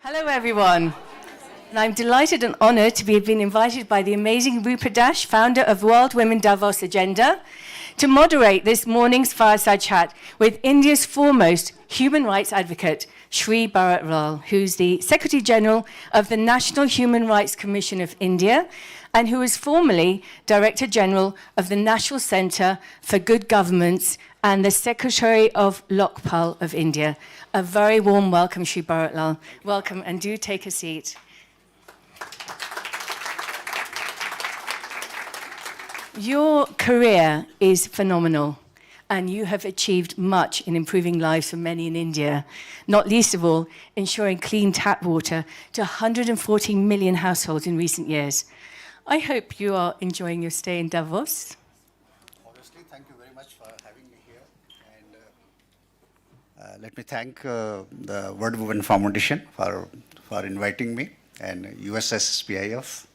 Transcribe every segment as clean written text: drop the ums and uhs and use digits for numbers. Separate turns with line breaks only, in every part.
Hello, everyone. And I'm delighted and honored to have been invited by the amazing Rupa Dash, founder of World Woman Davos Agenda, to moderate this morning's fireside chat with India's foremost human rights advocate, Shri Bharat Lal, who's the Secretary General of the National Human Rights Commission of India, and who is formerly Director General of the National Centre for Good Governance and the Secretary of Lokpal of India. A very warm welcome, Shri Bharat Lal. Welcome, and do take a seat. Your career is phenomenal, and you have achieved much in improving lives for many in India, not least of all, ensuring clean tap water to 140 million households in recent years. I hope you are enjoying your stay in Davos.
Obviously, thank you very much for having me here. And let me thank the World Woman Foundation for inviting me, and USSPIF.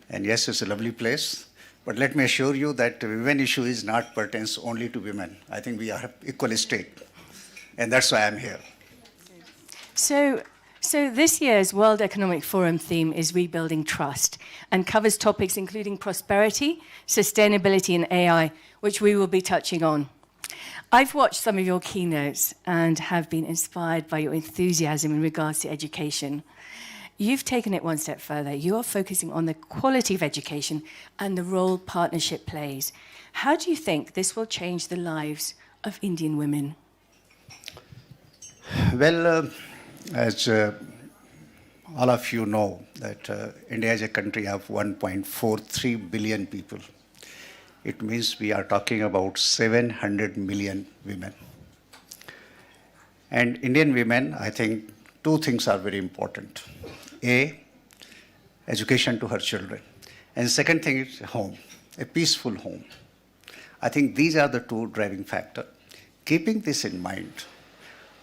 And yes, it's a lovely place. But let me assure you that the women issue is not pertains only to women. I think we are equally stake. And that's why I'm here.
So this year's World Economic Forum theme is Rebuilding Trust and covers topics including prosperity, sustainability, and AI, which we will be touching on. I've watched some of your keynotes and have been inspired by your enthusiasm in regards to education. You've taken it one step further. You are focusing on the quality of education and the role partnership plays. How do you think this will change the lives of Indian women?
Well, as all of you know, that India is a country of 1.43 billion people. It means we are talking about 700 million women. And Indian women, I think, two things are very important. A, education to her children. And second thing is home, a peaceful home. I think these are the two driving factors. Keeping this in mind,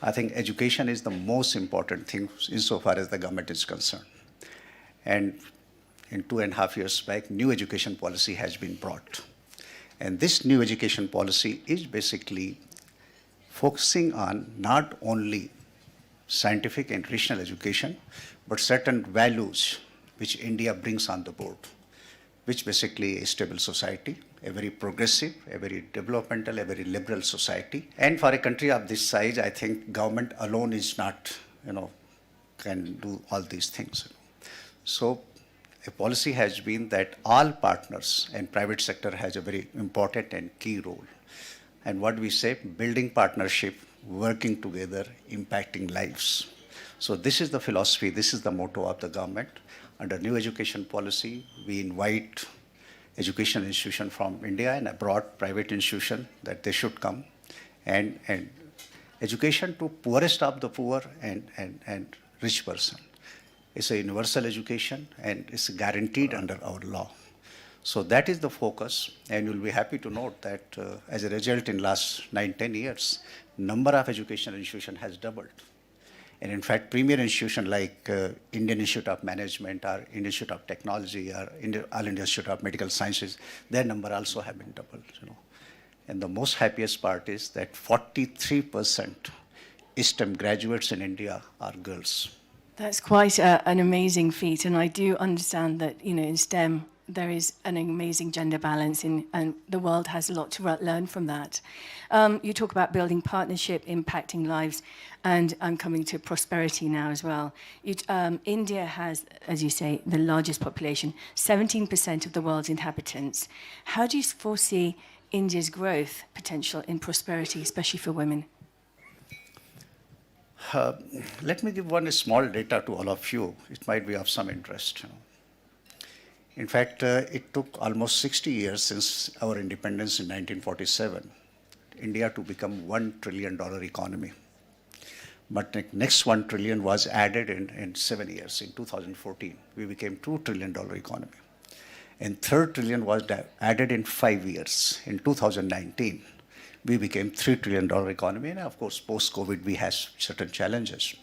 I think education is the most important thing insofar as the government is concerned. And in 2.5 years back, new education policy has been brought. And this new education policy is basically focusing on not only scientific and rational education, but certain values which India brings on the board, which basically a stable society, a very progressive, a very developmental, a very liberal society. And for a country of this size, I think government alone is not, can do all these things. So a policy has been that all partners and private sector has a very important and key role. And what we say, building partnership, working together, impacting lives. So this is the philosophy, this is the motto of the government. Under new education policy, we invite education institution from India and abroad, private institution, that they should come. And education to poorest of the poor and rich person. It's a universal education and it's guaranteed under our law. So that is the focus, and you'll be happy to note that as a result in last 9-10 years, number of education institutions has doubled. And in fact, premier institutions like Indian Institute of Management or Indian Institute of Technology or All India Institute of Medical Sciences, their number also have been doubled. And the most happiest part is that 43% STEM graduates in India are girls.
That's quite an amazing feat, and I do understand that in STEM there is an amazing gender balance, and the world has a lot to learn from that. You talk about building partnership, impacting lives, and I'm coming to prosperity now as well. India has, as you say, the largest population, 17% of the world's inhabitants. How do you foresee India's growth potential in prosperity, especially for women?
Let me give one small data to all of you. It might be of some interest. In fact, it took almost 60 years since our independence in 1947, India to become $1 trillion economy. But the next 1 trillion was added in 7 years. In 2014, we became $2 trillion economy. And third trillion was added in 5 years. In 2019, we became $3 trillion economy. And of course, post-COVID, we had certain challenges.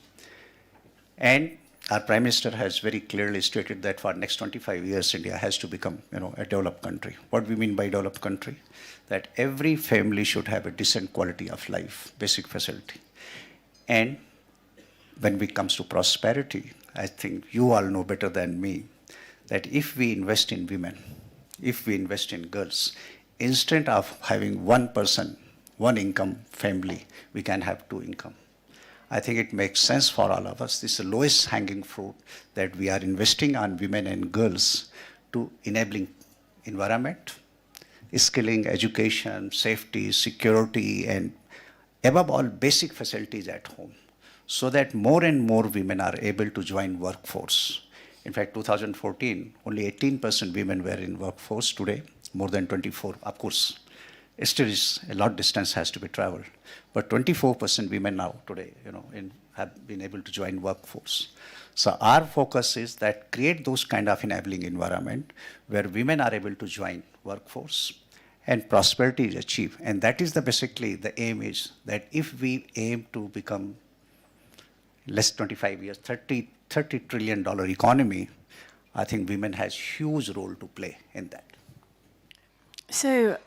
And our Prime Minister has very clearly stated that for next 25 years, India has to become, a developed country. What we mean by developed country? That every family should have a decent quality of life, basic facility. And when it comes to prosperity, I think you all know better than me that if we invest in women, if we invest in girls, instead of having one person, one income family, we can have two income. I think it makes sense for all of us. This is the lowest hanging fruit that we are investing on women and girls to enabling environment, skilling, education, safety, security, and above all, basic facilities at home, so that more and more women are able to join workforce. In fact, 2014, only 18% women were in workforce. Today, more than 24. Of course, still is a lot distance has to be traveled, but 24% women now today, have been able to join workforce. So our focus is that create those kind of enabling environment where women are able to join workforce and prosperity is achieved. And that is basically the aim is that if we aim to become less 25 years, $30 trillion economy, I think women has huge role to play in that.
So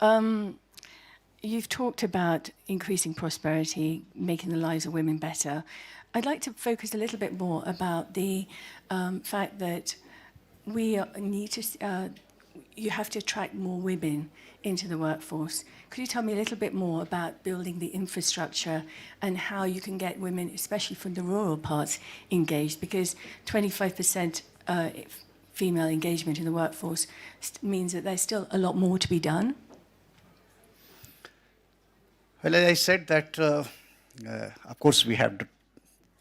you've talked about increasing prosperity, making the lives of women better. I'd like to focus a little bit more about the fact that we need to, you have to attract more women into the workforce. Could you tell me a little bit more about building the infrastructure and how you can get women, especially from the rural parts, engaged? Because 25% female engagement in the workforce means that there's still a lot more to be done.
Well, as I said that, of course, we have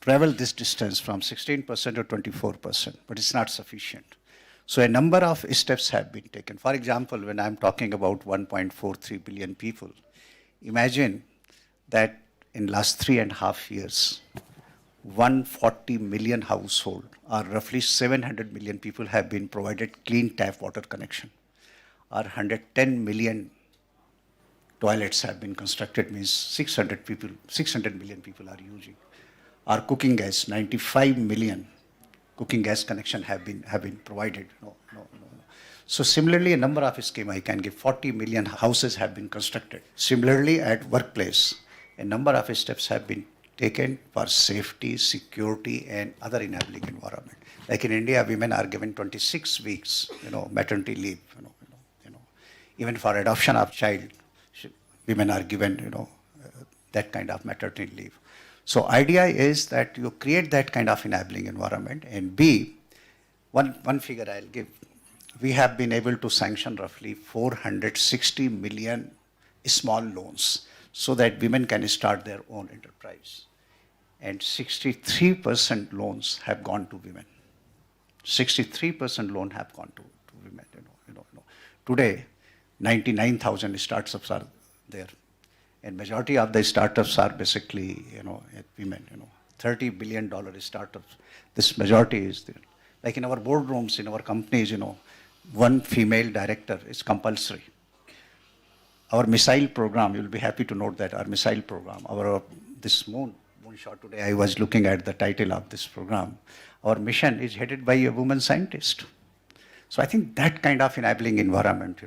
traveled this distance from 16% to 24%, but it's not sufficient. So a number of steps have been taken. For example, when I'm talking about 1.43 billion people, imagine that in last 3.5 years, 140 million households, or roughly 700 million people have been provided clean tap water connection, or 110 million toilets have been constructed, means 600 million people are using. Our cooking gas, 95 million cooking gas connection have been provided. No. So similarly, a number of schemes I can give. 40 million houses have been constructed. Similarly, at workplace, a number of steps have been taken for safety, security, and other enabling environment. Like in India, women are given 26 weeks, maternity leave. Even for adoption of child, women are given, that kind of maternity leave. So idea is that you create that kind of enabling environment. And B, one figure I'll give. We have been able to sanction roughly 460 million small loans so that women can start their own enterprise. And 63% loans have gone to women. 63% loans have gone to women. Today, 99,000 startups are there. And majority of the startups are basically, women, $30 billion startups. This majority is there. Like in our boardrooms, in our companies, one female director is compulsory. Our missile program, you'll be happy to note that our missile program, this moonshot today, I was looking at the title of this program. Our mission is headed by a woman scientist. So I think that kind of enabling environment,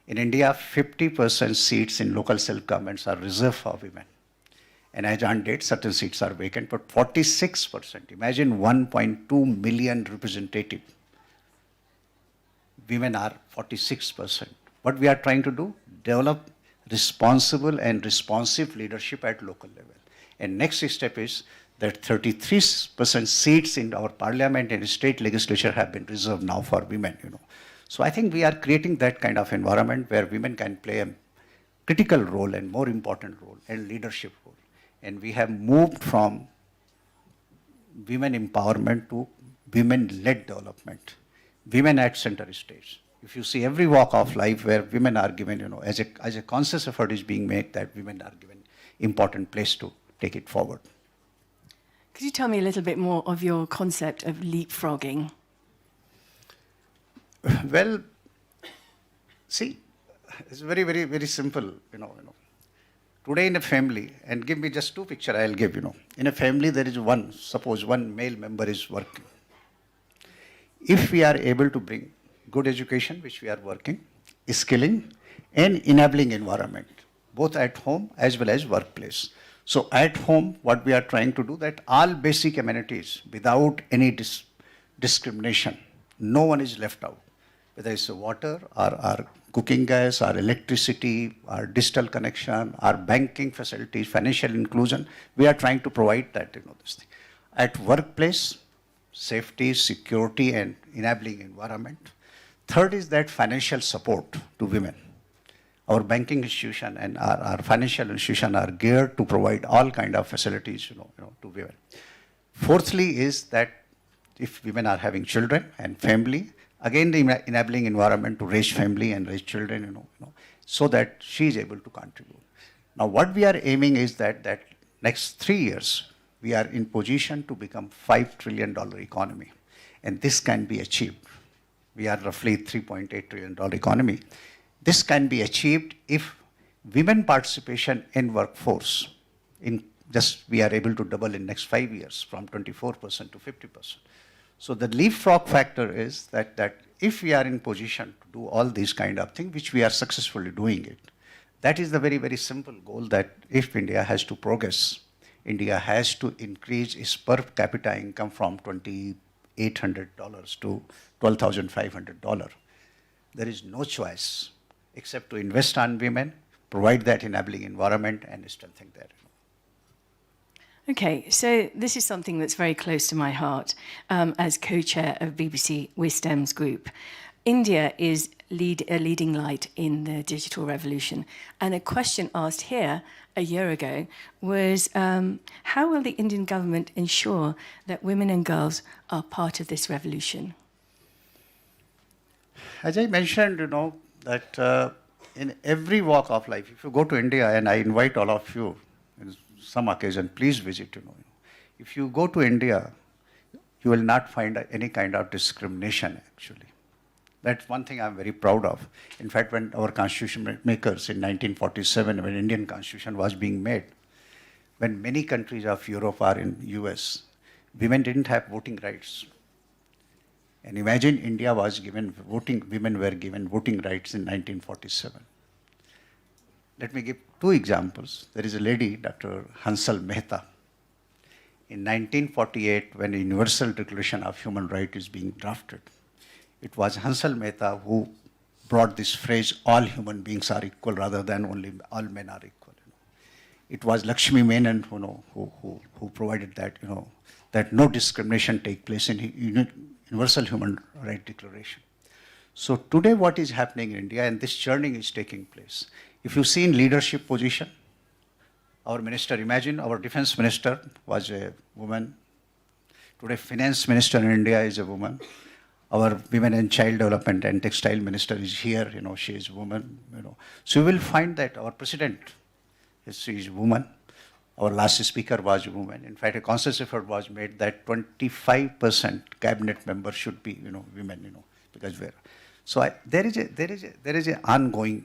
In India, 50% seats in local self-governments are reserved for women. And as on date, certain seats are vacant, but 46%, imagine 1.2 million representative. Women are 46%. What we are trying to do, develop responsible and responsive leadership at local level. And next step is that 33% seats in our parliament and state legislature have been reserved now for women, So I think we are creating that kind of environment where women can play a critical role and more important role and leadership role. And we have moved from women empowerment to women-led development. Women at center stage. If you see every walk of life where women are given, as a conscious effort is being made that women are given important place to take it forward.
Could you tell me a little bit more of your concept of leapfrogging?
Well, see, it's very, very, very simple, Today in a family, and give me just two pictures I'll give, In a family there is suppose one male member is working. If we are able to bring good education, which we are working, skilling, and enabling environment, both at home as well as workplace, So at home, what we are trying to do, that all basic amenities without any discrimination, no one is left out, whether it's water or cooking gas or electricity or digital connection or banking facilities, financial inclusion, we are trying to provide that, this thing. At workplace, safety, security and enabling environment. Third is that financial support to women. Our banking institution and our financial institution are geared to provide all kind of facilities, to women. Fourthly is that if women are having children and family, again the enabling environment to raise family and raise children, so that she is able to contribute. Now what we are aiming is that next 3 years, we are in position to become $5 trillion economy. And this can be achieved. We are roughly $3.8 trillion economy. This can be achieved if women participation in workforce, we are able to double in next 5 years from 24% to 50%. So the leapfrog factor is that if we are in position to do all these kind of things, which we are successfully doing it, that is the very, very simple goal that if India has to progress, India has to increase its per capita income from $2,800 to $12,500. There is no choice except to invest on women, provide that enabling environment, and strengthen that.
Okay, so this is something that's very close to my heart as co-chair of BBC Wisdom's group. India is a leading light in the digital revolution. And a question asked here a year ago was, how will the Indian government ensure that women and girls are part of this revolution?
As I mentioned, that in every walk of life, if you go to India, and I invite all of you, in some occasion, please visit, If you go to India, you will not find any kind of discrimination, actually. That's one thing I'm very proud of. In fact, when our constitution makers in 1947, when Indian constitution was being made, when many countries of Europe or in US, women didn't have voting rights. And imagine India was given voting, women were given voting rights in 1947. Let me give 2 examples. There is a lady, Dr. Hansal Mehta. In 1948, when the Universal Declaration of Human Rights is being drafted, it was Hansal Mehta who brought this phrase, all human beings are equal rather than only all men are equal. It was Lakshmi Menon who provided that, that no discrimination take place in Universal Human Rights Declaration. So today what is happening in India, and this churning is taking place. If you see in leadership position, our minister, imagine our defense minister was a woman. Today finance minister in India is a woman. Our women and child development and textile minister is here, she is a woman, So you will find that our president, she is a woman. Our last speaker was a woman. In fact, a conscious effort was made that 25% cabinet members should be, women, because we're. So there is a ongoing,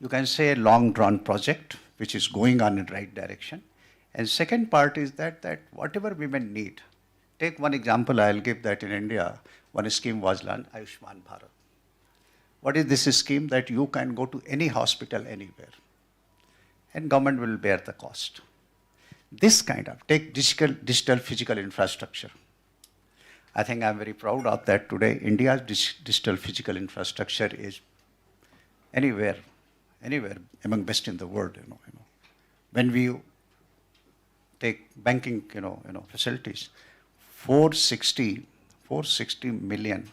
you can say a long-drawn project which is going on in the right direction. And second part is that whatever women need. Take one example I'll give, that in India, one scheme was launched, Ayushman Bharat. What is this scheme? That you can go to any hospital anywhere and government will bear the cost. This kind of, take digital physical infrastructure. I think I'm very proud of that today. India's digital physical infrastructure is anywhere among best in the world. When we take banking, facilities, 460 million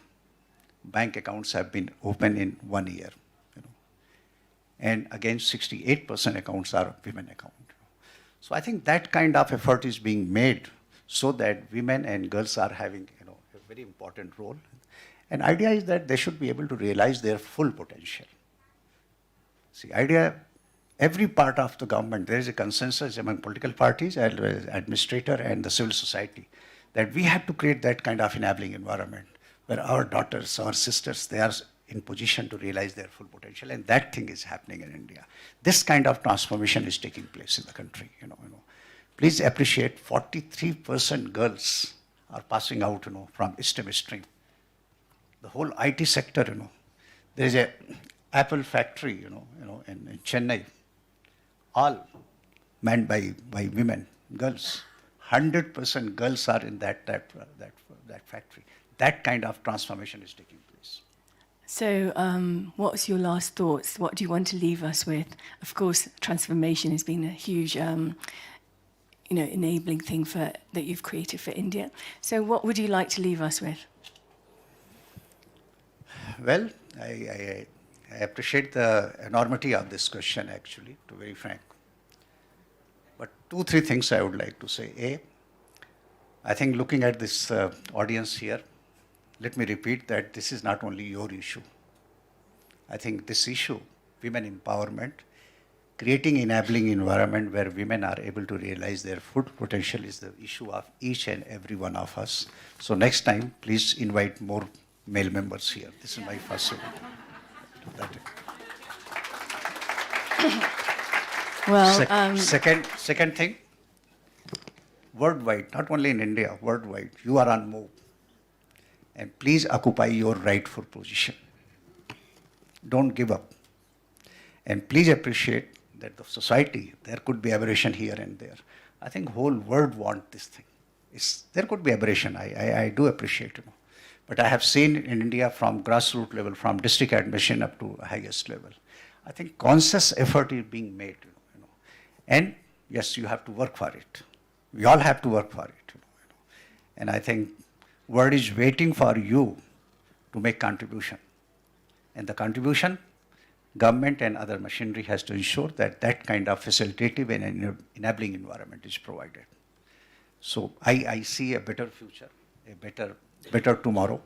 bank accounts have been opened in 1 year. And again, 68% accounts are women accounts. So I think that kind of effort is being made so that women and girls are having a very important role. And idea is that they should be able to realize their full potential. See, every part of the government, there is a consensus among political parties, as well as administrator and the civil society, that we have to create that kind of enabling environment where our daughters, our sisters, they are in position to realize their full potential, and that thing is happening in India. This kind of transformation is taking place in the country. Please appreciate 43% girls are passing out, from STEM stream. The whole IT sector, there is a Apple factory, in Chennai. all manned by women, girls. 100% girls are in that factory. That kind of transformation is taking place.
So, what's your last thoughts? What do you want to leave us with? Of course, transformation has been a huge, enabling thing that you've created for India. So, what would you like to leave us with?
Well, I appreciate the enormity of this question, actually, to be very frank. But 2-3 things I would like to say. A, I think looking at this audience here, let me repeat that this is not only your issue. I think this issue, women empowerment, creating enabling environment where women are able to realize their full potential is the issue of each and every one of us. So next time, please invite more male members here. This is my first suggestion.
Well,
second thing, worldwide, not only in India, worldwide, you are on move. And please occupy your rightful position. Don't give up. And please appreciate that the society, there could be aberration here and there. I think whole world want this thing. There could be aberration, I do appreciate, But I have seen in India from grassroots level, from district admission up to highest level. I think conscious effort is being made, And yes, you have to work for it. We all have to work for it, And I think world is waiting for you to make contribution. And the contribution, government and other machinery has to ensure that that kind of facilitative and enabling environment is provided. So I see a better future, a better tomorrow.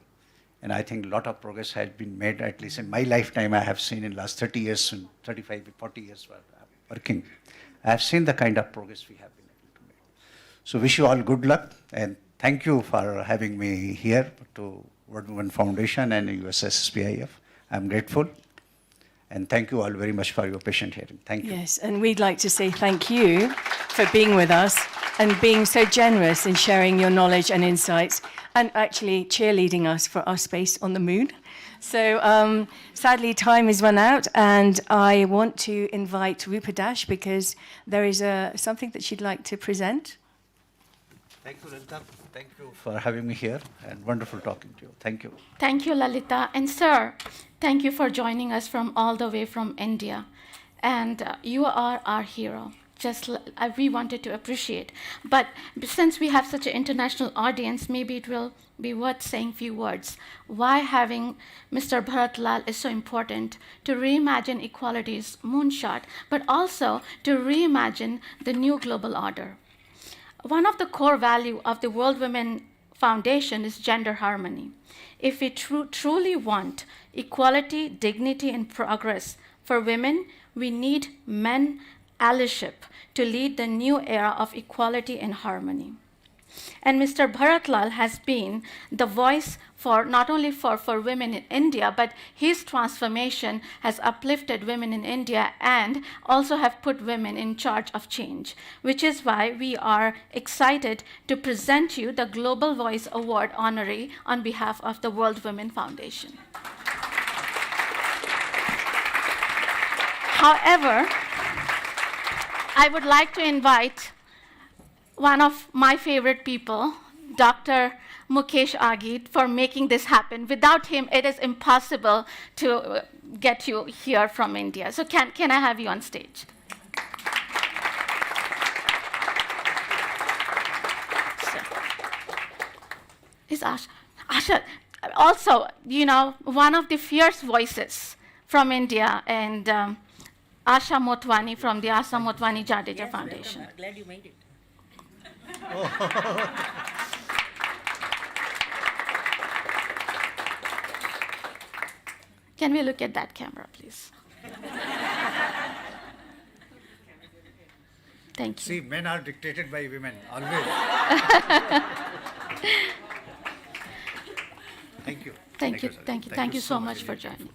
And I think a lot of progress has been made, at least in my lifetime. I have seen in the last 30 years, and 35, 40 years working. I have seen the kind of progress we have been able to make. So wish you all good luck, and thank you for having me here to World Woman Foundation and USSPIF. I'm grateful. And thank you all very much for your patient hearing. Thank you.
Yes, and we'd like to say thank you for being with us and being so generous in sharing your knowledge and insights and actually cheerleading us for our space on the moon. So sadly, time has run out, and I want to invite Rupa Dash because there is something that she'd like to present.
Thank you, Lalita. Thank you for having me here, and wonderful talking to you. Thank you.
Thank you, Lalita. And sir, thank you for joining us from all the way from India. And you are our hero. We wanted to appreciate. But since we have such an international audience, maybe it will be worth saying few words. Why having Mr. Bharat Lal is so important to reimagine equality's moonshot, but also to reimagine the new global order. One of the core values of the World Women Foundation is gender harmony. If we truly want equality, dignity, and progress for women, we need men allyship to lead the new era of equality and harmony. And Mr. Bharat Lal has been the voice for not only for women in India, but his transformation has uplifted women in India and also have put women in charge of change, which is why we are excited to present you the Global Voice Award honoree on behalf of the World Women Foundation. However, I would like to invite one of my favorite people, Dr. Mukesh Agid, for making this happen. Without him, it is impossible to get you here from India. So can I have you on stage? Is Asha also, one of the fierce voices from India, and Asha Motwani from the Asha Motwani Jadeja Foundation.
Welcome. Glad you made it.
Can we look at that camera, please? Thank you.
See, men are dictated by women, always. Thank you.
Thank you so much for joining.